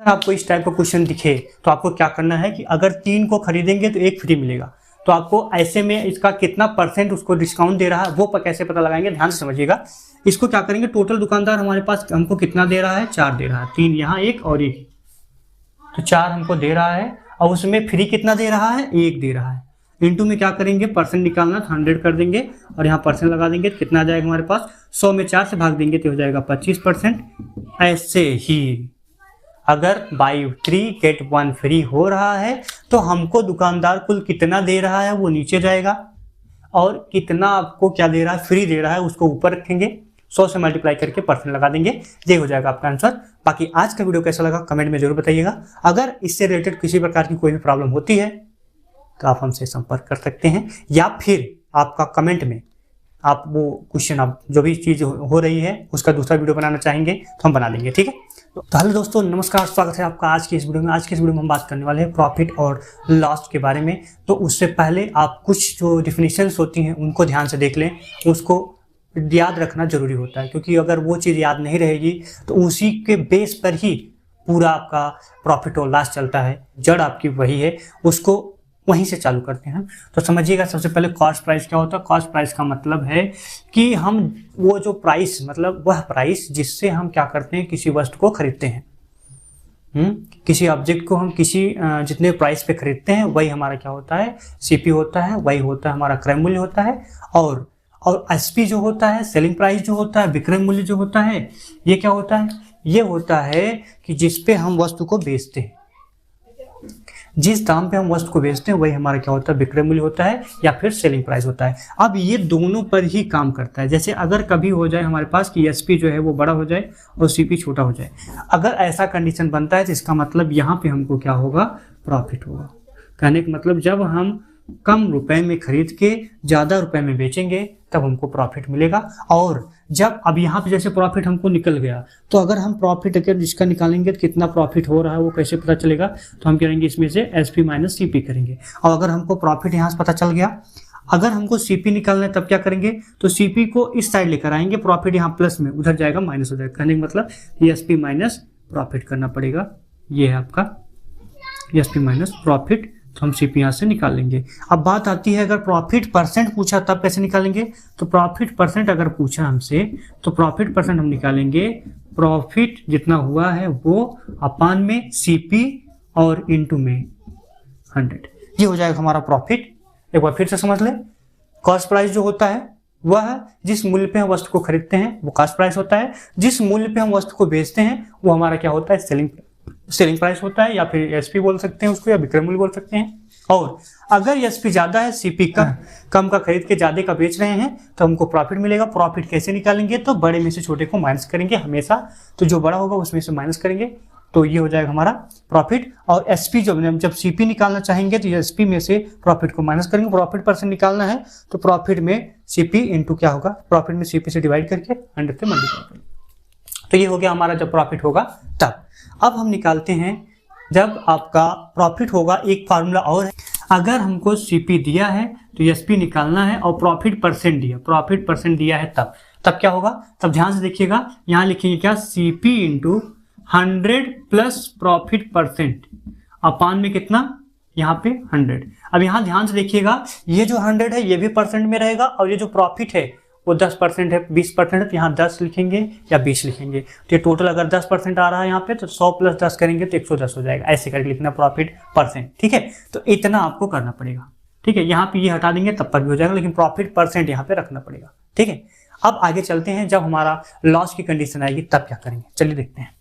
अगर आपको इस टाइप का क्वेश्चन दिखे तो आपको क्या करना है कि अगर 3 को खरीदेंगे तो 1 फ्री मिलेगा, तो आपको ऐसे में इसका कितना परसेंट उसको डिस्काउंट दे रहा है वो कैसे पता लगाएंगे, ध्यान से समझिएगा। इसको क्या करेंगे, टोटल दुकानदार हमारे पास हमको कितना दे रहा है, 4 दे रहा है, 3 यहाँ 1 और 1, तो 4 हमको दे रहा है और उसमें फ्री कितना दे रहा है, 1 दे रहा है। इनटू में क्या करेंगे, परसेंट निकालना, 100 कर देंगे और यहाँ परसेंट लगा देंगे, कितना आ जाएगा हमारे पास, 100 में 4 से भाग देंगे तो हो जाएगा 25%। ऐसे ही अगर बाई 3 गेट 1 फ्री हो रहा है तो हमको दुकानदार कुल कितना दे रहा है वो नीचे जाएगा और कितना आपको क्या दे रहा है, फ्री दे रहा है, उसको ऊपर रखेंगे, 100 से मल्टीप्लाई करके परसेंट लगा देंगे, ये हो जाएगा आपका आंसर। बाकी आज का वीडियो कैसा लगा कमेंट में जरूर बताइएगा। अगर इससे रिलेटेड किसी प्रकार की कोई भी प्रॉब्लम होती है तो आप हमसे संपर्क कर सकते हैं, या फिर आपका कमेंट में आप वो क्वेश्चन, आप जो भी चीज़ हो रही है उसका दूसरा वीडियो बनाना चाहेंगे तो हम बना लेंगे, ठीक है। तो हेलो दोस्तों, नमस्कार, स्वागत है आपका आज की इस वीडियो में। आज की इस वीडियो में हम बात करने वाले हैं प्रॉफिट और लॉस के बारे में। तो उससे पहले आप कुछ जो डिफिनीशंस होती हैं उनको ध्यान से देख लें, उसको याद रखना जरूरी होता है, क्योंकि अगर वो चीज़ याद नहीं रहेगी तो उसी के बेस पर ही पूरा आपका प्रॉफिट और लॉस चलता है, जड़ आपकी वही है, उसको वहीं से चालू करते हैं। तो समझिएगा, सबसे पहले कॉस्ट प्राइस क्या होता है। कॉस्ट प्राइस का मतलब है कि हम वो जो प्राइस, मतलब वह प्राइस जिससे हम क्या करते हैं, किसी वस्तु को खरीदते हैं, किसी ऑब्जेक्ट को हम किसी जितने प्राइस पे खरीदते हैं वही हमारा क्या होता है, सीपी होता है, वही होता है हमारा क्रय मूल्य होता है। और एसपी जो होता है, सेलिंग प्राइस जो होता है, विक्रय मूल्य जो होता है, ये क्या होता है, ये होता है कि जिस पे हम वस्तु को बेचते हैं, जिस दाम पे हम वस्तु को बेचते हैं वही हमारा क्या होता है, विक्रय मूल्य होता है या फिर सेलिंग प्राइस होता है। अब ये दोनों पर ही काम करता है। जैसे अगर कभी हो जाए हमारे पास कि एसपी जो है वो बड़ा हो जाए और सीपी छोटा हो जाए, अगर ऐसा कंडीशन बनता है तो इसका मतलब यहाँ पे हमको क्या होगा, प्रॉफिट होगा। कहने का मतलब जब हम कम रुपए में खरीद के ज़्यादा रुपए में बेचेंगे तब हमको प्रॉफिट मिलेगा। और जब अब यहाँ पे जैसे प्रॉफिट हमको निकल गया, तो अगर हम प्रॉफिट अगर जिसका निकालेंगे तो कितना प्रॉफिट हो रहा है वो कैसे पता चलेगा, तो हम करेंगे इसमें से एसपी माइनस सीपी करेंगे। और अगर हमको प्रॉफिट यहाँ से पता चल गया, अगर हमको सीपी निकालना है तब क्या करेंगे, तो सीपी को इस साइड लेकर आएंगे, प्रॉफिट यहाँ प्लस में, उधर जाएगा माइनस हो जाएगा। कहने का मतलब एसपी माइनस प्रॉफिट करना पड़ेगा, ये है आपका एसपी माइनस प्रॉफिट, तो हम सीपी यहाँ से निकाल लेंगे। अब बात आती है, अगर प्रॉफिट परसेंट पूछा तब कैसे निकालेंगे, तो प्रॉफिट परसेंट अगर पूछा हमसे तो प्रॉफिट परसेंट हम निकालेंगे, प्रॉफिट जितना हुआ है वो अपान में सीपी और इनटू में 100, ये हो जाएगा हमारा प्रॉफिट। एक बार फिर से समझ लें, कॉस्ट प्राइस जो होता है वह जिस मूल्य पे हम वस्तु को खरीदते हैं वो कॉस्ट प्राइस होता है, जिस मूल्य पे हम वस्तु को बेचते हैं वो हमारा क्या होता है, सेलिंग प्राइस होता है, या फिर एसपी बोल सकते हैं उसको, या विक्रय मूल्य बोल सकते हैं। और अगर एसपी ज्यादा है, सीपी कम का खरीद के ज्यादा का बेच रहे हैं तो हमको प्रॉफिट मिलेगा। प्रॉफिट कैसे निकालेंगे, तो बड़े में से छोटे को माइनस करेंगे हमेशा, तो जो बड़ा होगा उसमें से माइनस करेंगे, तो ये हो जाएगा हमारा प्रॉफिट। और एसपी जब सीपी निकालना चाहेंगे तो एसपी में से प्रॉफिट को माइनस करेंगे। प्रॉफिट परसेंट निकालना है तो प्रॉफिट में सीपी इंटू क्या होगा, प्रॉफिट में सीपी से डिवाइड करके 100 से मल्टीप्लाई करेंगे, तो ये हो गया हमारा जब प्रॉफिट होगा तब। अब हम निकालते हैं जब आपका प्रॉफिट होगा, एक फार्मूला और है। अगर हमको सीपी दिया है तो एसपी निकालना है और प्रॉफिट परसेंट दिया है तब क्या होगा, तब ध्यान से देखिएगा, यहाँ लिखेंगे क्या, CP into 100 plus profit percent upon में कितना, यहाँ पे 100। अब यहाँ ध्यान से देखिएगा, ये जो 100 है ये भी परसेंट में रहेगा और ये जो प्रॉफिट है वो 10% है, 20% है, तो यहाँ 10 लिखेंगे या 20 लिखेंगे। तो ये टोटल अगर 10% आ रहा है यहाँ पे तो 100 प्लस 10 करेंगे तो 110 हो जाएगा, ऐसे करके लिखना प्रॉफिट परसेंट, ठीक है। तो इतना आपको करना पड़ेगा, ठीक है। यहाँ पे ये हटा देंगे तब पर भी हो जाएगा, लेकिन प्रॉफिट परसेंट यहाँ पे रखना पड़ेगा, ठीक है। अब आगे चलते हैं, जब हमारा लॉस की कंडीशन आएगी तब क्या करेंगे, चलिए देखते हैं।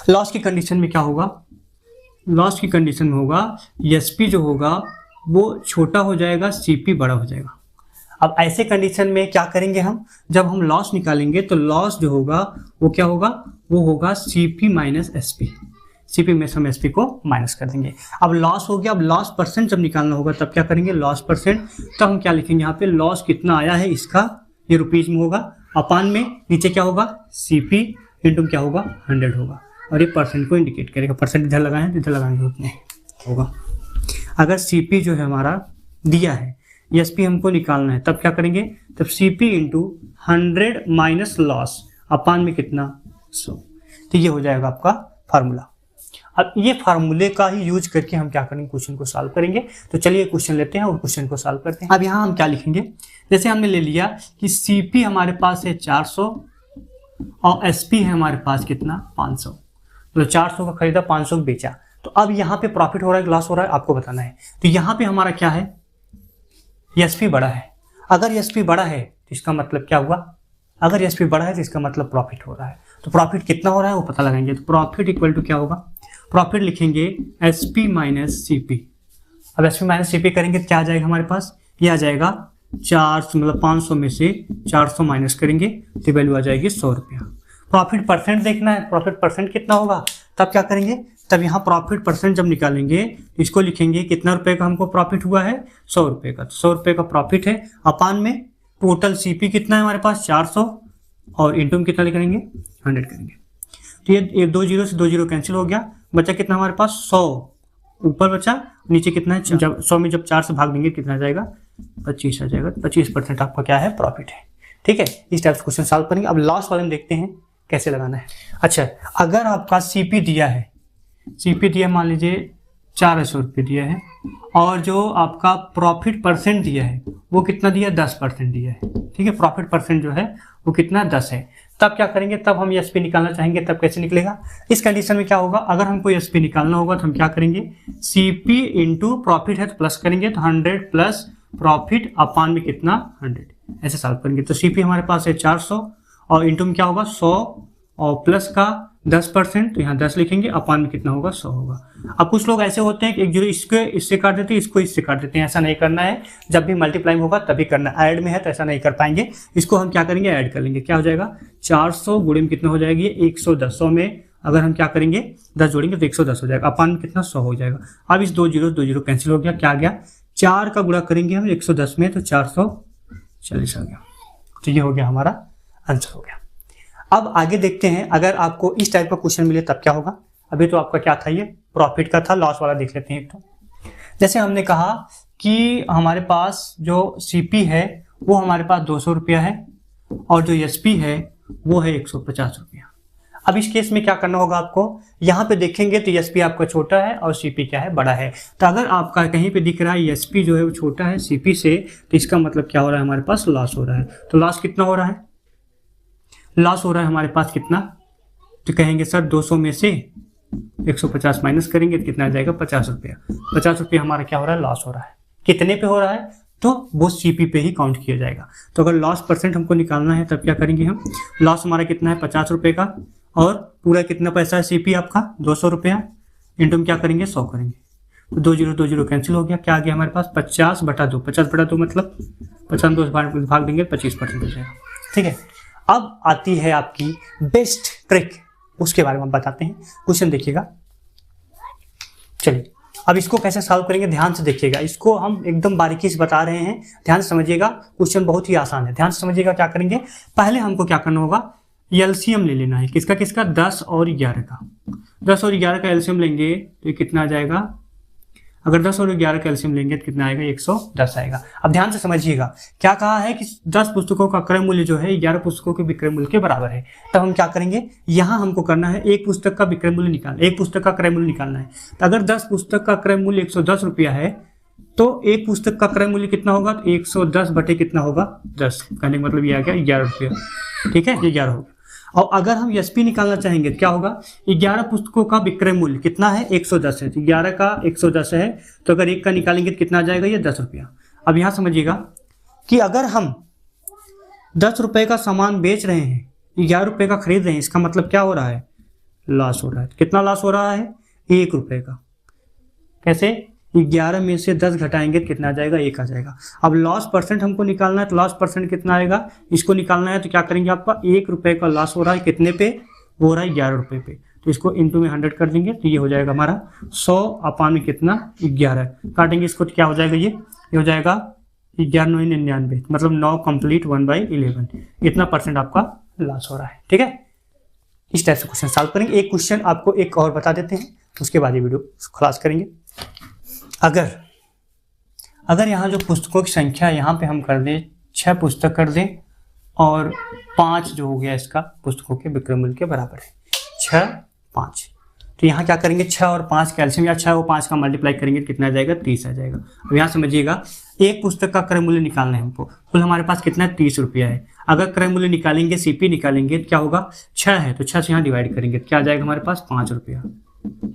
लॉस की कंडीशन में क्या होगा, लॉस की कंडीशन में होगा एसपी जो होगा वो छोटा हो जाएगा, सीपी बड़ा हो जाएगा। अब ऐसे कंडीशन में क्या करेंगे हम, जब हम लॉस निकालेंगे तो लॉस जो होगा वो क्या होगा, वो होगा सीपी माइनस एसपी, सीपी में हम एसपी को माइनस कर देंगे। अब लॉस हो गया, अब लॉस परसेंट जब निकालना होगा तब क्या करेंगे, लॉस परसेंट, तब हम क्या लिखेंगे यहाँ पे, लॉस कितना आया है इसका, ये रुपीज में होगा, अपान में नीचे क्या होगा, सीपी इंटू क्या होगा, 100 होगा, और ये परसेंट को इंडिकेट करेगा, परसेंट इधर लगाएं तो इधर लगाएंगे उतने होगा। अगर सीपी जो है हमारा दिया है, एसपी हमको निकालना है, तब क्या करेंगे, तब सीपी इंटू 100 माइनस लॉस अपान में कितना, 100, तो ये हो जाएगा आपका फार्मूला। अब ये फार्मूले का ही यूज करके हम क्या करेंगे, क्वेश्चन को सॉल्व करेंगे। तो चलिए क्वेश्चन लेते हैं और क्वेश्चन को सॉल्व करते हैं। अब यहाँ हम क्या लिखेंगे, जैसे हमने ले लिया कि CP हमारे पास है 400 और SP है हमारे पास कितना 500, तो 400 का खरीदा 500 बेचा। तो अब यहाँ पे प्रॉफिट हो रहा है लॉस हो रहा है आपको बताना है। तो यहाँ पे हमारा क्या है, SP बड़ा है। अगर SP बड़ा है तो इसका मतलब क्या हुआ, अगर SP बड़ा है तो इसका मतलब प्रॉफिट हो रहा है। तो प्रॉफिट कितना हो रहा है वो पता लगाएंगे। तो प्रॉफिट इक्वल टू क्या होगा, प्रॉफिट लिखेंगे SP माइनस CP। अब SP माइनस CP करेंगे तो क्या आ जाएगा हमारे पास, ये आ जाएगा 400 मतलब 500 में से 400 माइनस करेंगे तो वैल्यू आ जाएगी 100 रुपया। प्रॉफिट परसेंट देखना है, प्रॉफिट परसेंट कितना होगा, तब क्या करेंगे, तब यहाँ प्रॉफिट परसेंट जब निकालेंगे इसको लिखेंगे कितना रुपए का हमको प्रॉफिट हुआ है 100 रुपये का। तो 100 रुपये का प्रॉफिट है, अपान में टोटल CP कितना है हमारे पास 400 और इंटू में कितना करेंगे 100 करेंगे। तो ये 2 जीरो से 2 जीरो कैंसिल हो गया, बचा कितना हमारे पास 100, ऊपर बचा नीचे कितना है, जब 100 में जब 4 से भाग देंगे कितना आ जाएगा 25 आ जाएगा। 25% आपका क्या है प्रॉफिट है। ठीक है, इस टाइप से क्वेश्चन सॉल्व करेंगे। अब लॉस वाले में देखते हैं कैसे लगाना है। अच्छा, अगर आपका CP दिया है, CP दिया मान लीजिए 400 रुपये दिया है और जो आपका प्रॉफिट परसेंट दिया है वो कितना दिया 10% दिया है। ठीक है, प्रॉफिट परसेंट जो है वो कितना 10 है। तब क्या करेंगे, तब हम SP निकालना चाहेंगे, तब कैसे निकलेगा, इस कंडीशन में क्या होगा, अगर हमको SP निकालना होगा तो हम क्या करेंगे, CP इंटू प्रॉफिट है तो प्लस करेंगे तो 100 प्लस प्रॉफिट अपान में कितना 100, ऐसे सॉल्व करेंगे। तो CP हमारे पास है 400 और इंटू में क्या होगा 100 और प्लस का 10%, तो यहाँ 10 लिखेंगे, अपान में कितना होगा 100 होगा। अब कुछ लोग ऐसे होते हैं कि एक जीरो इसको इससे काट देते हैं, इसको इससे काट देते हैं, ऐसा नहीं करना है। जब भी मल्टीप्लाइंग होगा तभी करना है, ऐड में है तो ऐसा नहीं कर पाएंगे। इसको हम क्या करेंगे, ऐड कर लेंगे। क्या हो जाएगा 400 गुणे में कितना हो जाएगी 110, 100 में अगर हम क्या करेंगे 10 जोड़ेंगे तो 110 हो जाएगा, अपान में कितना 100 हो जाएगा। अब इस 2 जीरो कैंसिल हो गया, क्या आ गया 4 का गुणा करेंगे हम 110 में तो 440 आ गया। तो ये हो गया हमारा आंसर हो गया। अब आगे देखते हैं, अगर आपको इस टाइप का क्वेश्चन मिले तब क्या होगा। अभी तो आपका क्या था, ये प्रॉफिट का था, लॉस वाला देख लेते हैं एक तो। जैसे हमने कहा कि हमारे पास जो CP है वो हमारे पास 200 रुपया है और जो SP है वो है 150 रुपया। अब इस केस में क्या करना होगा आपको, यहाँ पे देखेंगे तो SP आपका छोटा है और CP क्या है बड़ा है। तो अगर आपका कहीं पे दिख रहा है SP जो है वो छोटा है CP से, तो इसका मतलब क्या हो रहा है, हमारे पास लॉस हो रहा है। तो लॉस कितना हो रहा है, लॉस हो रहा है हमारे पास कितना, तो कहेंगे सर 200 में से 150 माइनस करेंगे तो कितना आ जाएगा 50 रुपया। 50 रुपया हमारा क्या हो रहा है, लॉस हो रहा है। कितने पे हो रहा है, तो वो CP पे ही काउंट किया जाएगा। तो अगर लॉस परसेंट हमको निकालना है तब क्या करेंगे हम, लॉस हमारा कितना है 50 रुपये का और पूरा कितना पैसा है CP आपका 200 रुपया, इंटू में क्या करेंगे 100 करेंगे तो 2 जीरो कैंसिल हो गया। क्या आ गया हमारे पास 50/2, 50/2 मतलब 50 भाग देंगे 25% हो जाएगा। ठीक है, अब आती है आपकी बेस्ट ट्रिक, उसके बारे में हम बताते हैं। क्वेश्चन देखिएगा, चलिए अब इसको कैसे सॉल्व करेंगे ध्यान से देखिएगा। इसको हम एकदम बारीकी से बता रहे हैं, ध्यान से समझिएगा। क्वेश्चन बहुत ही आसान है, ध्यान से समझिएगा। क्या करेंगे, पहले हमको क्या करना होगा, LCM ले लेना है। किसका किसका 10 और 11 का। 10 और 11 का LCM लेंगे तो ये कितना आ जाएगा, अगर 10 और 11 का LCM लेंगे तो कितना आएगा 110 आएगा। अब ध्यान से समझिएगा, क्या कहा है कि 10 पुस्तकों का क्रय मूल्य जो है 11 पुस्तकों के विक्रय मूल्य के बराबर है। तब हम क्या करेंगे, यहाँ हमको करना है एक पुस्तक का विक्रय मूल्य निकालना, एक पुस्तक का क्रय मूल्य निकालना है। तो अगर 10 पुस्तक का क्रय मूल्य 110 रुपया है तो एक पुस्तक का क्रय मूल्य कितना होगा, तो 110 बटे कितना होगा 10, कहने का मतलब ये आ गया 11 रुपया। ठीक है, ये 11 होगा। और अगर हम SP निकालना चाहेंगे तो क्या होगा, 11 पुस्तकों का विक्रय मूल्य कितना है 110 है, तो 11 का 110 है, तो अगर एक का निकालेंगे तो कितना आ जाएगा ये 10 रुपया। अब यहाँ समझिएगा कि अगर हम 10 रुपये का सामान बेच रहे हैं, 11 रुपये का खरीद रहे हैं, इसका मतलब क्या हो रहा है, लॉस हो रहा है। कितना लॉस हो रहा है 1 रुपये का। कैसे, 11 में से 10 घटाएंगे तो कितना आ जाएगा 1 आ जाएगा। अब लॉस परसेंट हमको निकालना है, तो लॉस परसेंट कितना आएगा, इसको निकालना है तो क्या करेंगे, आपका 1 रुपये का लॉस हो रहा है कितने पे, वो हो रहा है 11 रुपये पे। तो इसको इंटू में 100 कर देंगे तो ये हो जाएगा हमारा 100 अपान में कितना 11, काटेंगे इसको तो क्या हो जाएगा, ये हो जाएगा 11×9 = 99, मतलब 9 कंप्लीट 1/11, इतना परसेंट आपका लॉस हो रहा है। ठीक है, इस टाइप से क्वेश्चन सॉल्व करेंगे। एक क्वेश्चन आपको एक और बता देते हैं, उसके बाद ये वीडियो खलास करेंगे। अगर यहाँ जो पुस्तकों की संख्या यहाँ पे हम कर दें 6 पुस्तक कर दें और 5 जो हो गया इसका पुस्तकों के विक्रय मूल्य के बराबर है, 6, 5, तो यहाँ क्या करेंगे 6 और 5 कैल्शियम या 6 और 5 का मल्टीप्लाई करेंगे कितना आ जाएगा 30 आ जाएगा। अब यहाँ समझिएगा एक पुस्तक का क्रय मूल्य निकालना है हमको, कुल हमारे पास कितना है 30 रुपया है। अगर क्रय मूल्य निकालेंगे सीपी निकालेंगे तो क्या होगा 6 है तो 6 से यहाँ डिवाइड करेंगे तो क्या आ जाएगा हमारे पास 5 रुपया।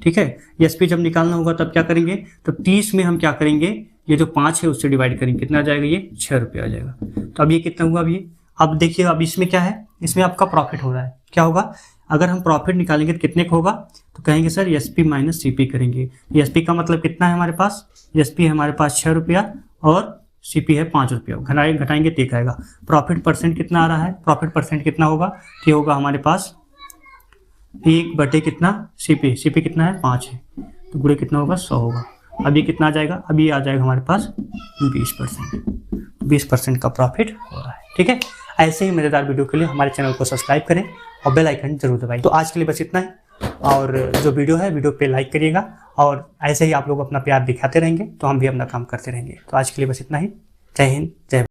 ठीक है, एसपी जब निकालना होगा तब क्या करेंगे तो 30 में हम क्या करेंगे ये जो 5 है उससे डिवाइड करेंगे कितना आ जाएगा ये 6 रुपया आ जाएगा। तो अब ये कितना हुआ अब देखिए अब इसमें क्या है, इसमें आपका प्रॉफिट हो रहा है। क्या होगा अगर हम प्रॉफिट निकालेंगे तो कितने का होगा तो कहेंगे सर एसपी माइनस सीपी करेंगे। एसपी का मतलब कितना है हमारे पास, एसपी है हमारे पास 6 रुपया और सीपी है 5 रुपया, घटाएंगे तो एक आएगा। प्रॉफिट परसेंट कितना आ रहा है, प्रॉफिट परसेंट कितना होगा तो ये होगा हमारे पास 1 कितना सीपी कितना है 5 है तो गुणे कितना होगा 100 होगा। अब ये कितना आ जाएगा, अभी आ जाएगा हमारे पास 20% का प्रॉफिट हो रहा है। ठीक है, ऐसे ही मजेदार वीडियो के लिए हमारे चैनल को सब्सक्राइब करें और बेल आइकन जरूर दबाएं। तो आज के लिए बस इतना ही, और जो वीडियो है वीडियो पे लाइक करिएगा और ऐसे ही आप लोग अपना प्यार दिखाते रहेंगे तो हम भी अपना काम करते रहेंगे। तो आज के लिए बस इतना ही। जय हिंद जय